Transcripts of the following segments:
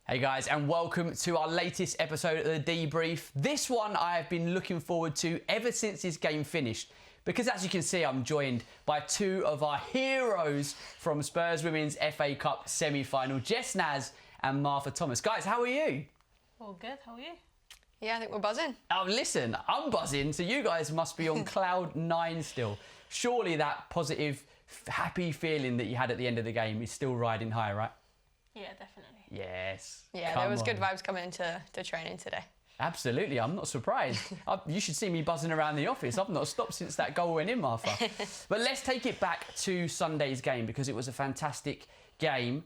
Hey guys, and welcome to our latest episode of the Debrief. This one I have been looking forward to ever since this game finished, because as you can see, I'm joined by two of our heroes from Spurs Women's FA Cup semi-final, Jess and Martha Thomas. Guys, how are you? All good, how are you? Yeah, I think we're buzzing. Oh, listen, I'm buzzing, so you guys must be on cloud nine still. Surely that positive, happy feeling that you had at the end of the game is still riding high, right? Yeah, definitely. Yes. Yeah, there was good vibes coming into training today. Absolutely, I'm not surprised. You should see me buzzing around the office. I've not stopped since that goal went in, Martha. But let's take it back to Sunday's game because it was a fantastic game.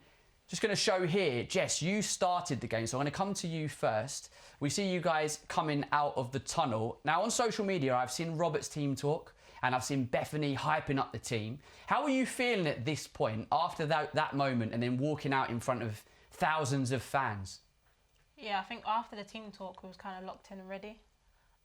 Just going to show here, Jess, you started the game, so I'm going to come to you first. We see you guys coming out of the tunnel. Now, on social media, I've seen Robert's team talk and I've seen Bethany hyping up the team. How are you feeling at this point after that moment and then walking out in front of thousands of fans? Yeah, I think after the team talk, we was kind of locked in and ready.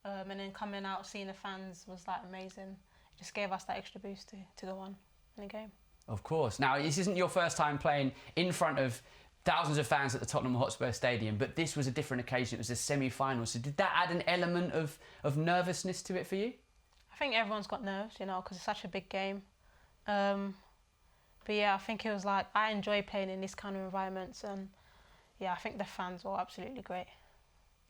And then coming out, seeing the fans was like amazing. It just gave us that extra boost to go on in the game. Of course. Now, this isn't your first time playing in front of thousands of fans at the Tottenham Hotspur Stadium, but this was a different occasion. It was a semi-final. So did that add an element of nervousness to it for you? I think everyone's got nerves, you know, because it's such a big game. But yeah, I think it was like, I enjoy playing in this kind of environments, and yeah, I think the fans were absolutely great.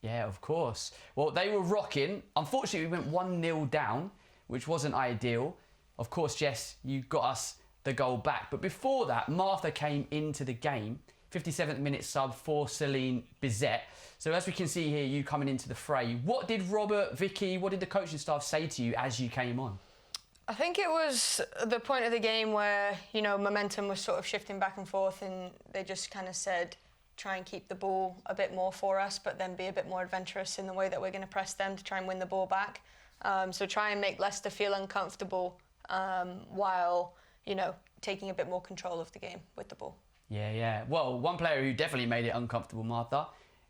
Yeah, of course. Well, they were rocking. Unfortunately, we went 1-0 down, which wasn't ideal. Of course, Jess, you got us the goal back. But before that, Martha came into the game, 57th minute sub for Celine Bizet. So as we can see here, you coming into the fray. What did Robert, Vicky, what did the coaching staff say to you as you came on? I think it was the point of the game where, you know, momentum was sort of shifting back and forth, and they just kind of said, try and keep the ball a bit more for us, but then be a bit more adventurous in the way that we're going to press them to try and win the ball back. So try and make Leicester feel uncomfortable while, you know, taking a bit more control of the game with the ball. Yeah. Well, one player who definitely made it uncomfortable, Martha,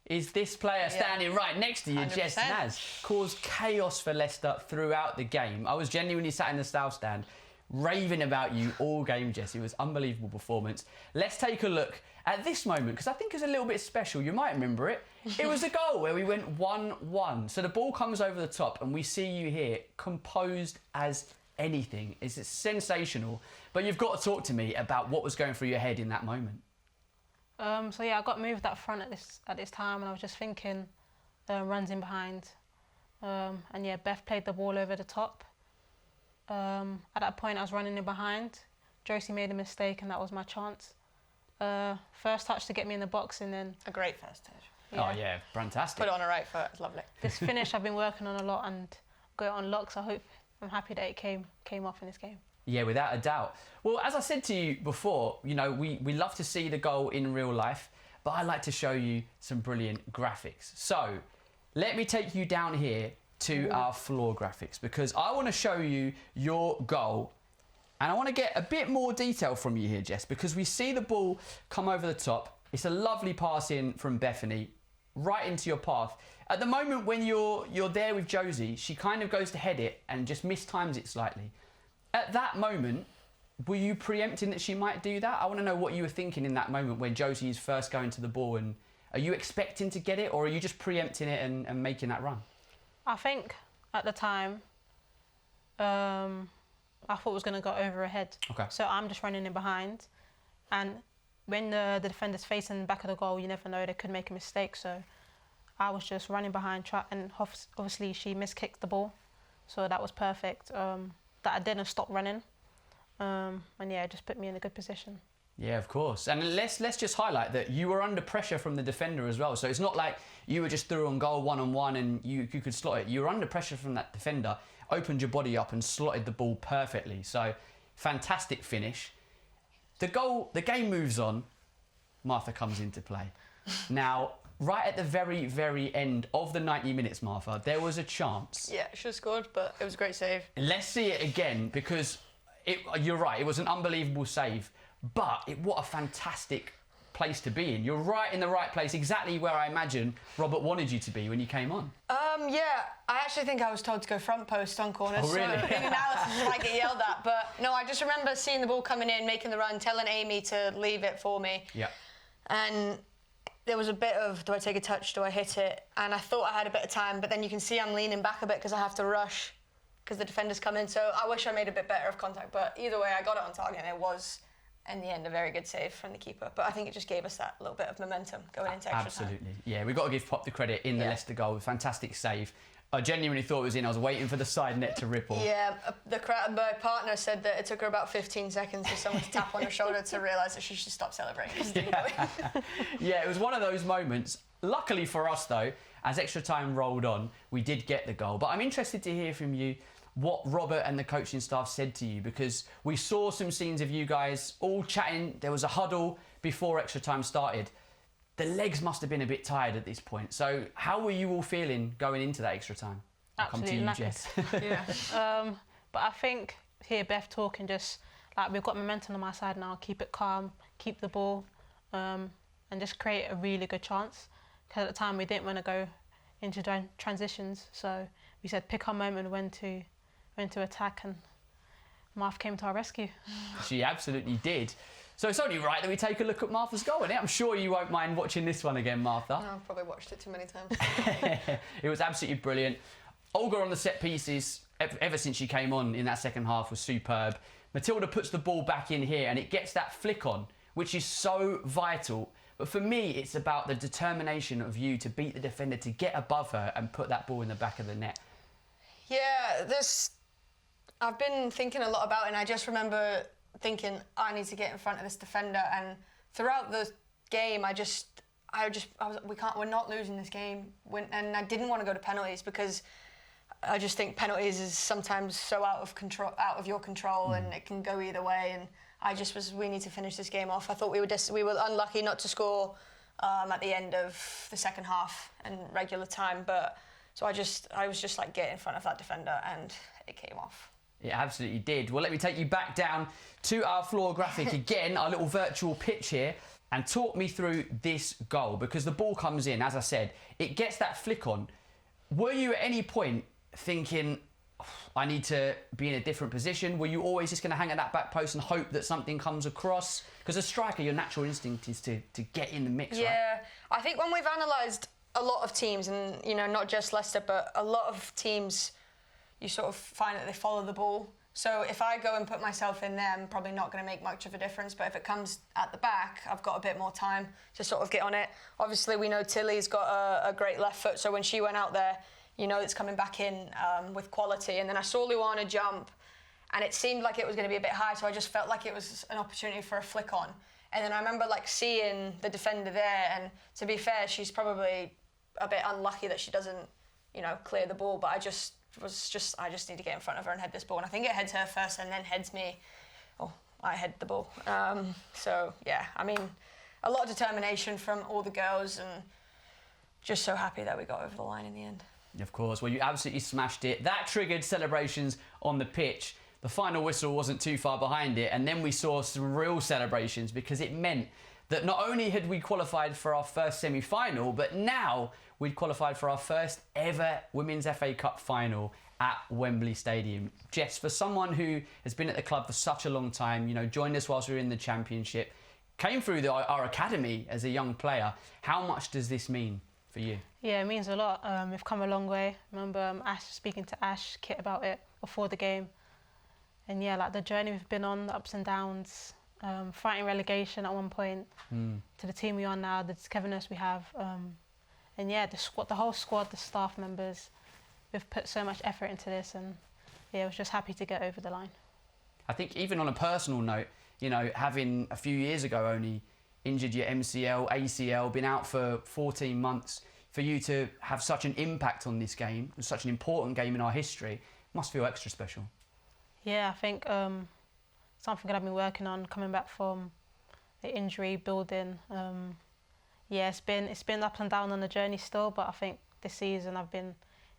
is this player standing right next to you, 100%. Jess Naz. Caused chaos for Leicester throughout the game. I was genuinely sat in the south stand raving about you all game, Jess. It was an unbelievable performance. Let's take a look at this moment, because I think it's a little bit special. You might remember it. It was a goal where we went 1-1. So the ball comes over the top and we see you here composed as anything. It's sensational. But you've got to talk to me about what was going through your head in that moment. So yeah, I got moved up front at this time, and I was just thinking, runs in behind. And yeah, Beth played the ball over the top. At that point, I was running in behind. Josie made a mistake, and that was my chance. First touch to get me in the box, and then A great first touch. Yeah. Oh yeah, fantastic. Put it on a right foot, it's lovely. This finish I've been working on a lot and got it on lock, so I'm happy that it came off in this game. Yeah, without a doubt. Well, as I said to you before, you know, we love to see the goal in real life, but I like to show you some brilliant graphics. So let me take you down here to our floor graphics, because I want to show you your goal, and I want to get a bit more detail from you here, Jess, because we see the ball come over the top. It's a lovely pass in from Bethany right into your path. At the moment when you're there with Josie, she kind of goes to head it and just mistimes it slightly. At that moment, were you preempting that she might do that? I want to know what you were thinking in that moment when Josie is first going to the ball, and are you expecting to get it, or are you just preempting it and making that run? I think at the time, I thought it was going to go over her head. Okay. So I'm just running in behind, and when the defender's facing the back of the goal, you never know, they could make a mistake. So I was just running behind, and obviously she miskicked the ball, so that was perfect. That I didn't stop running, and yeah, it just put me in a good position. Yeah, of course. And let's just highlight that you were under pressure from the defender as well. So it's not like you were just through on goal one-on-one and you could slot it. You were under pressure from that defender, opened your body up and slotted the ball perfectly. So fantastic finish. The game moves on. Martha comes into play. Now, right at the very, very end of the 90 minutes, Martha, there was a chance. Yeah, should have scored, but it was a great save. Let's see it again, because you're right, it was an unbelievable save, but what a fantastic place to be in. You're right in the right place, exactly where I imagine Robert wanted you to be when you came on. Yeah, I actually think I was told to go front post on corners. Oh, really? So in analysis, I get yelled at. But no, I just remember seeing the ball coming in, making the run, telling Amy to leave it for me. Yeah. And there was a bit of, do I take a touch, do I hit it? And I thought I had a bit of time, but then you can see I'm leaning back a bit because I have to rush because the defenders come in. So I wish I made a bit better of contact, but either way, I got it on target, and it was, in the end, a very good save from the keeper. But I think it just gave us that little bit of momentum going into extra time. Absolutely. Yeah, we've got to give Pop the credit in the Leicester goal. Fantastic save. I genuinely thought it was in. I was waiting for the side net to ripple. Yeah, my partner said that it took her about 15 seconds for someone to tap on her shoulder to realise that she should stop celebrating. Yeah, it was one of those moments. Luckily for us, though, as extra time rolled on, we did get the goal. But I'm interested to hear from you what Robert and the coaching staff said to you, because we saw some scenes of you guys all chatting. There was a huddle before extra time started. The legs must have been a bit tired at this point. So how were you all feeling going into that extra time? I'll come to you, Jess. But I think here Beth talking, just like we've got momentum on my side now. Keep it calm, keep the ball, and just create a really good chance. Because at the time we didn't want to go into transitions, so we said pick our moment when to attack, and Martha came to our rescue. She absolutely did. So it's only right that we take a look at Martha's goal, isn't it? I'm sure you won't mind watching this one again, Martha. No, I've probably watched it too many times. It was absolutely brilliant. Olga on the set pieces, ever since she came on in that second half, was superb. Matilda puts the ball back in here and it gets that flick on, which is so vital. But for me, it's about the determination of you to beat the defender, to get above her and put that ball in the back of the net. Yeah, I've been thinking a lot about it, and I just remember thinking, I need to get in front of this defender. And throughout the game, we're not losing this game. And I didn't want to go to penalties because I just think penalties is sometimes so out of your control, and it can go either way. And we need to finish this game off. I thought we were unlucky not to score at the end of the second half and regular time, but so I was just like, get in front of that defender, and it came off. It absolutely did. Well, let me take you back down to our floor graphic again, our little virtual pitch here, and talk me through this goal, because the ball comes in, as I said, it gets that flick on. Were you at any point thinking, I need to be in a different position? Were you always just going to hang at that back post and hope that something comes across? Because as a striker, your natural instinct is to get in the mix, right? Yeah, I think when we've analysed a lot of teams, and not just Leicester, but a lot of teams, you sort of find that they follow the ball. So if I go and put myself in there, I'm probably not going to make much of a difference. But if it comes at the back, I've got a bit more time to sort of get on it. Obviously, we know Tilly's got a great left foot, so when she went out there, it's coming back in with quality. And then I saw Luana jump, and it seemed like it was going to be a bit high, so I just felt like it was an opportunity for a flick on. And then I remember seeing the defender there, and to be fair, she's probably a bit unlucky that she doesn't, clear the ball. But I just need to get in front of her and head this ball. And I think it heads her first and then heads me. Oh, I head the ball. So, yeah, I mean, a lot of determination from all the girls, and just so happy that we got over the line in the end. Of course. Well, you absolutely smashed it. That triggered celebrations on the pitch. The final whistle wasn't too far behind it. And then we saw some real celebrations, because it meant that not only had we qualified for our first semi-final, but now we'd qualified for our first ever Women's FA Cup final at Wembley Stadium. Jess, for someone who has been at the club for such a long time, joined us whilst we were in the Championship, came through our academy as a young player, how much does this mean for you? Yeah, it means a lot. We've come a long way. I remember speaking to Ash, Kit, about it before the game. And yeah, the journey we've been on, the ups and downs, fighting relegation at one point, to the team we are now, the togetherness we have. And yeah, the whole squad, the staff members, we've put so much effort into this, and yeah, I was just happy to get over the line. I think even on a personal note, having a few years ago only injured your MCL, ACL, been out for 14 months, for you to have such an impact on this game, such an important game in our history, must feel extra special. Yeah, I think something that I've been working on, coming back from the injury, building. Yeah, it's been up and down on the journey still, but I think this season I've been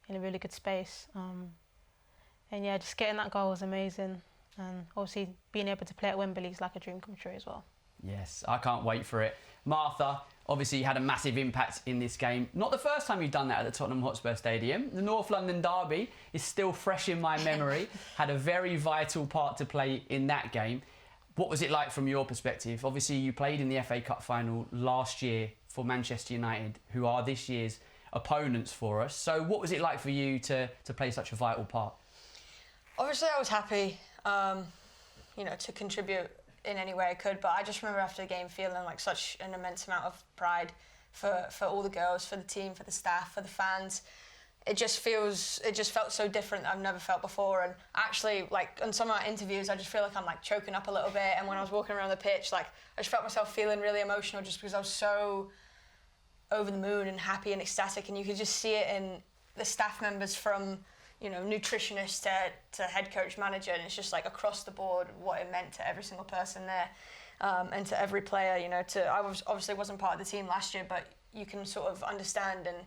in a really good space. And yeah, just getting that goal was amazing. And obviously being able to play at Wembley is like a dream come true as well. Yes, I can't wait for it. Martha, obviously you had a massive impact in this game. Not the first time you've done that at the Tottenham Hotspur Stadium. The North London derby is still fresh in my memory. Had a very vital part to play in that game. What was it like from your perspective? Obviously you played in the FA Cup final last year for Manchester United, who are this year's opponents for us. So what was it like for you to play such a vital part? Obviously, I was happy, to contribute in any way I could, but I just remember after the game feeling like such an immense amount of pride for all the girls, for the team, for the staff, for the fans. It just felt so different that I've never felt before. And actually, like, on some of my interviews, I just feel like I'm like choking up a little bit. And when I was walking around the pitch, like, I just felt myself feeling really emotional just because I was so over the moon and happy and ecstatic. And you could just see it in the staff members, from nutritionist to head coach, manager, and it's just like across the board what it meant to every single person there, and to every player. I obviously wasn't part of the team last year, but you can sort of understand and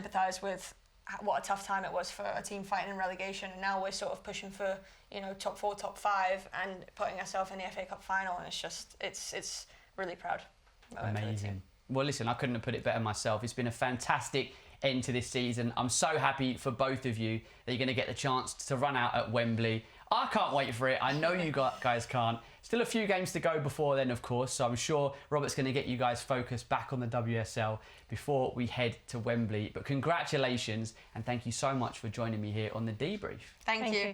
empathise with what a tough time it was for a team fighting in relegation, and now we're sort of pushing for top 4, top 5, and putting ourselves in the FA Cup final, and it's really proud. Amazing. Well, listen, I couldn't have put it better myself. It's been a fantastic end to this season. I'm so happy for both of you that you're going to get the chance to run out at Wembley. I can't wait for it. I know you guys can't. Still a few games to go before then, of course, so I'm sure Robert's going to get you guys focused back on the WSL before we head to Wembley. But congratulations, and thank you so much for joining me here on The Debrief. Thank you.